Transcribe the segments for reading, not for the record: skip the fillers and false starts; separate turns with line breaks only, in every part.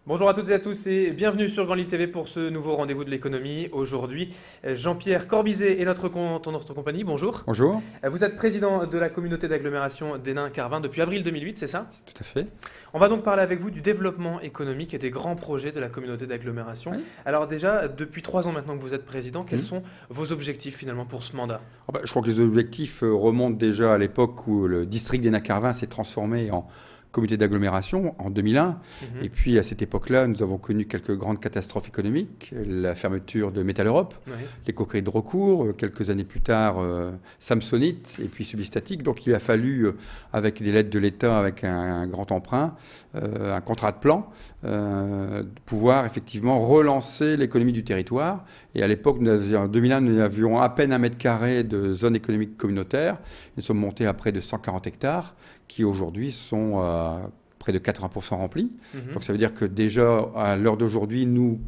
Bonjour à toutes et à tous et bienvenue sur Grand Lille TV pour ce nouveau rendez-vous de l'économie. Aujourd'hui, Jean-Pierre Corbizet est notre compagnie. Bonjour.
Bonjour.
Vous êtes président de la communauté d'agglomération d'Hénin-Carvin depuis avril 2008, c'est ça?
Tout à fait.
On va donc parler avec vous du développement économique et des grands projets de la communauté d'agglomération.
Oui.
Alors déjà, depuis 3 ans maintenant que vous êtes président, quels sont vos objectifs finalement pour ce mandat?
Je crois que les objectifs remontent déjà à l'époque où le district d'Hénin-Carvin s'est transformé en communauté d'agglomération en 2001. Et puis à cette époque-là, nous avons connu quelques grandes catastrophes économiques, la fermeture de Métal Europe, les coqueries de recours, quelques années plus tard Samsonite et puis Subistatic. Donc il a fallu, avec des lettres de l'État, avec un grand emprunt, un contrat de plan, pouvoir effectivement relancer l'économie du territoire. Et à l'époque, en 2001, nous avions à peine 1 mètre carré de zone économique communautaire. Nous sommes montés à près de 140 hectares qui aujourd'hui sont près de 80% remplis. Donc ça veut dire que déjà, à l'heure d'aujourd'hui, nous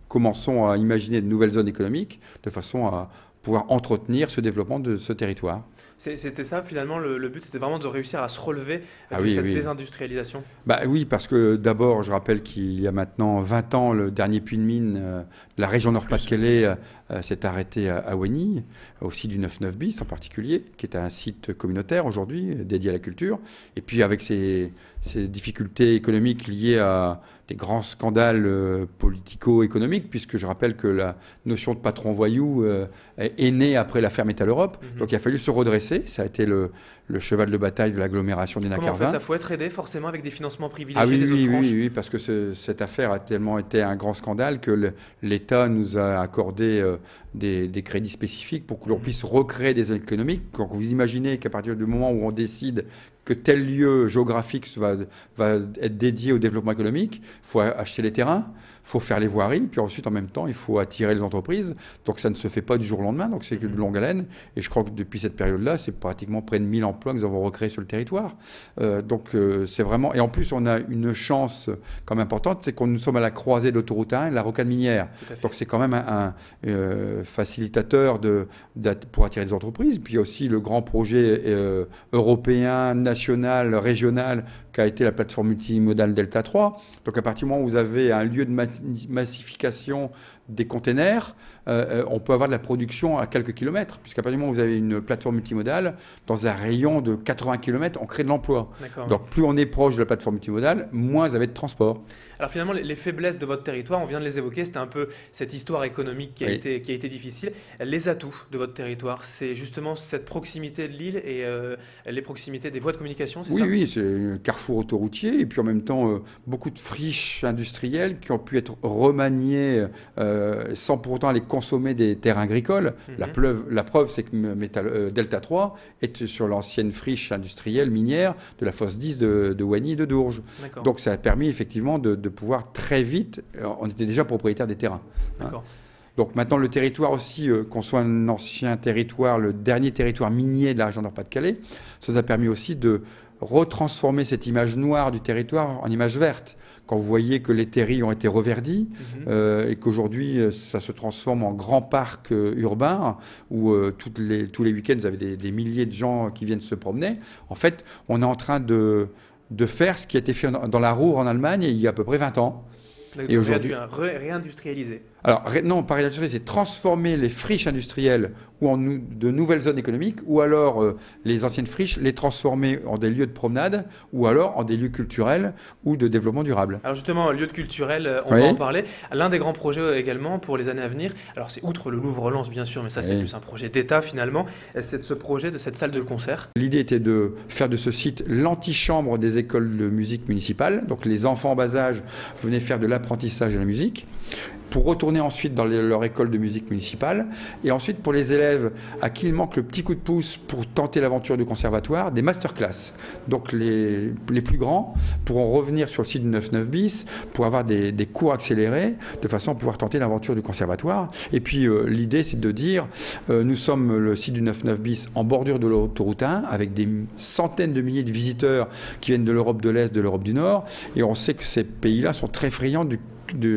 commençons à imaginer de nouvelles zones économiques de façon à pouvoir entretenir ce développement de ce territoire.
C'était ça finalement, le but c'était vraiment de réussir à se relever de cette désindustrialisation.
Oui, parce que d'abord, je rappelle qu'il y a maintenant 20 ans, le dernier puits de mine de la région Nord-Pas-de-Calais s'est arrêté à Wagny, aussi du 99 bis en particulier, qui est un site communautaire aujourd'hui dédié à la culture. Et puis avec ces difficultés économiques liées à des grands scandales politico-économiques, puisque je rappelle que la notion de patron voyou est née après l'affaire Métal Europe. Donc il a fallu se redresser. Ça a été le cheval de bataille de l'agglomération d'Hénin-Carvin.
Comment on fait ça? Faut être aidé forcément avec des financements privilégiés des autres branches.
Oui, parce que cette affaire a tellement été un grand scandale que l'État nous a accordé des crédits spécifiques pour que l'on puisse recréer des zones économiques. Quand vous imaginez qu'à partir du moment où on décide que tel lieu géographique va être dédié au développement économique, il faut acheter les terrains, il faut faire les voiries, puis ensuite, en même temps, il faut attirer les entreprises. Donc, ça ne se fait pas du jour au lendemain, donc c'est de longue haleine. Et je crois que depuis cette période-là, c'est pratiquement près de 1000 emplois que nous avons recréés sur le territoire. C'est vraiment... Et en plus, on a une chance quand même importante, c'est que nous sommes à la croisée de l'autoroute 1 et de la rocade minière. Donc, c'est quand même un facilitateur pour attirer des entreprises. Puis, il y a aussi le grand projet européen, national, régional, qu'a été la plateforme multimodale Delta 3. Donc à partir du moment où vous avez un lieu de massification des containers, on peut avoir de la production à quelques kilomètres, puisqu'à partir du moment où vous avez une plateforme multimodale, dans un rayon de 80 km, on crée de l'emploi. Donc plus on est proche de la plateforme multimodale, moins vous avez de transport.
Alors finalement, les faiblesses de votre territoire, on vient de les évoquer, c'était un peu cette histoire économique qui a été difficile. Les atouts de votre territoire, c'est justement cette proximité de l'île et les proximités des voies de communication, c'est ça?
Oui, c'est un carrefour autoroutier et puis en même temps, beaucoup de friches industrielles qui ont pu être remaniées sans pour autant aller consommer des terres agricoles. La preuve, c'est que Delta 3 est sur l'ancienne friche industrielle minière de la fosse 10 de Wagny et de Dourges. Donc ça a permis effectivement de pouvoir très vite, on était déjà propriétaire des terrains. Donc maintenant le territoire aussi, qu'on soit un ancien territoire, le dernier territoire minier de la région Nord-Pas-de-Calais, ça nous a permis aussi de retransformer cette image noire du territoire en image verte. Quand vous voyez que les terris ont été reverdis et qu'aujourd'hui ça se transforme en grand parc urbain où tous les week-ends vous avez des milliers de gens qui viennent se promener, en fait on est en train de faire ce qui a été fait dans la Ruhr en Allemagne il y a à peu près 20 ans.
Et aujourd'hui, réindustrialiser.
Alors non, pas réindustrialiser, c'est transformer les friches industrielles ou en de nouvelles zones économiques, ou alors les anciennes friches, les transformer en des lieux de promenade, ou alors en des lieux culturels ou de développement durable.
Alors justement, lieu de culturel, on va en parler. L'un des grands projets également pour les années à venir, alors c'est outre le Louvre-Lens bien sûr, mais ça c'est plus un projet d'État finalement, c'est ce projet de cette salle de concert.
L'idée était de faire de ce site l'antichambre des écoles de musique municipales. Donc les enfants en bas âge venaient faire de l'apprentissage de la musique, pour retourner ensuite dans leur école de musique municipale, et ensuite pour les élèves à qui il manque le petit coup de pouce pour tenter l'aventure du conservatoire, des masterclass. Donc les plus grands pourront revenir sur le site du 99 bis pour avoir des cours accélérés, de façon à pouvoir tenter l'aventure du conservatoire. Et puis l'idée c'est de dire, nous sommes le site du 99 bis en bordure de l'autoroute 1, avec des centaines de milliers de visiteurs qui viennent de l'Europe de l'Est, de l'Europe du Nord, et on sait que ces pays-là sont très friands de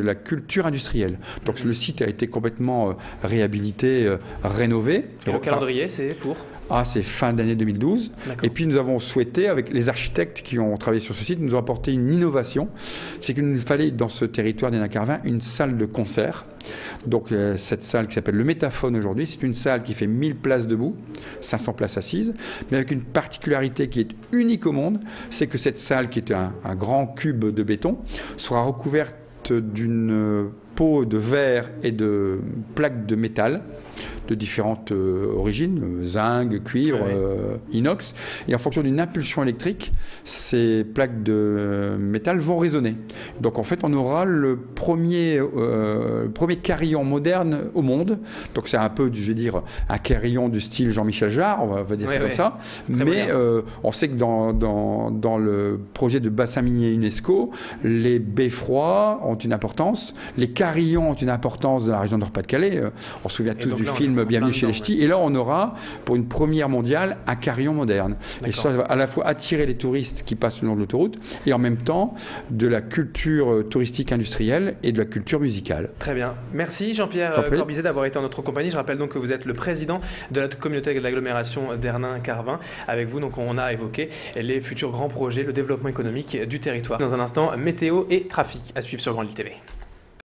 la culture industrielle. Donc le site a été complètement réhabilité, rénové.
Et le calendrier, c'est pour
c'est fin d'année 2012. Et puis nous avons souhaité, avec les architectes qui ont travaillé sur ce site, nous apporter une innovation. C'est qu'il nous fallait dans ce territoire d'Hénin-Carvin une salle de concert. Donc cette salle qui s'appelle le Métaphone aujourd'hui, c'est une salle qui fait 1000 places debout, 500 places assises, mais avec une particularité qui est unique au monde, c'est que cette salle, qui est un grand cube de béton, sera recouverte d'une peau de verre et de plaques de métal de différentes origines, zinc, cuivre, inox. Et en fonction d'une impulsion électrique, ces plaques de métal vont résonner. Donc en fait, on aura le premier carillon moderne au monde. Donc c'est un peu, je vais dire, un carillon du style Jean-Michel Jarre, on va dire ça comme ça. Mais on sait que dans le projet de bassin minier UNESCO, les beffrois ont une importance, les carillons ont une importance dans la région de Nord-Pas-de-Calais. On se souvient tous du film Bienvenue chez les Ch'tis. Et là, on aura, pour une première mondiale, un carillon moderne. Et ça va à la fois attirer les touristes qui passent le long de l'autoroute et en même temps de la culture touristique industrielle et de la culture musicale.
Très bien. Merci Jean-Pierre Corbizet d'avoir été en notre compagnie. Je rappelle donc que vous êtes le président de la communauté d'agglomération d'Hernin-Carvin. Avec vous, donc, on a évoqué les futurs grands projets, le développement économique du territoire. Dans un instant, météo et trafic à suivre sur Grande Île TV.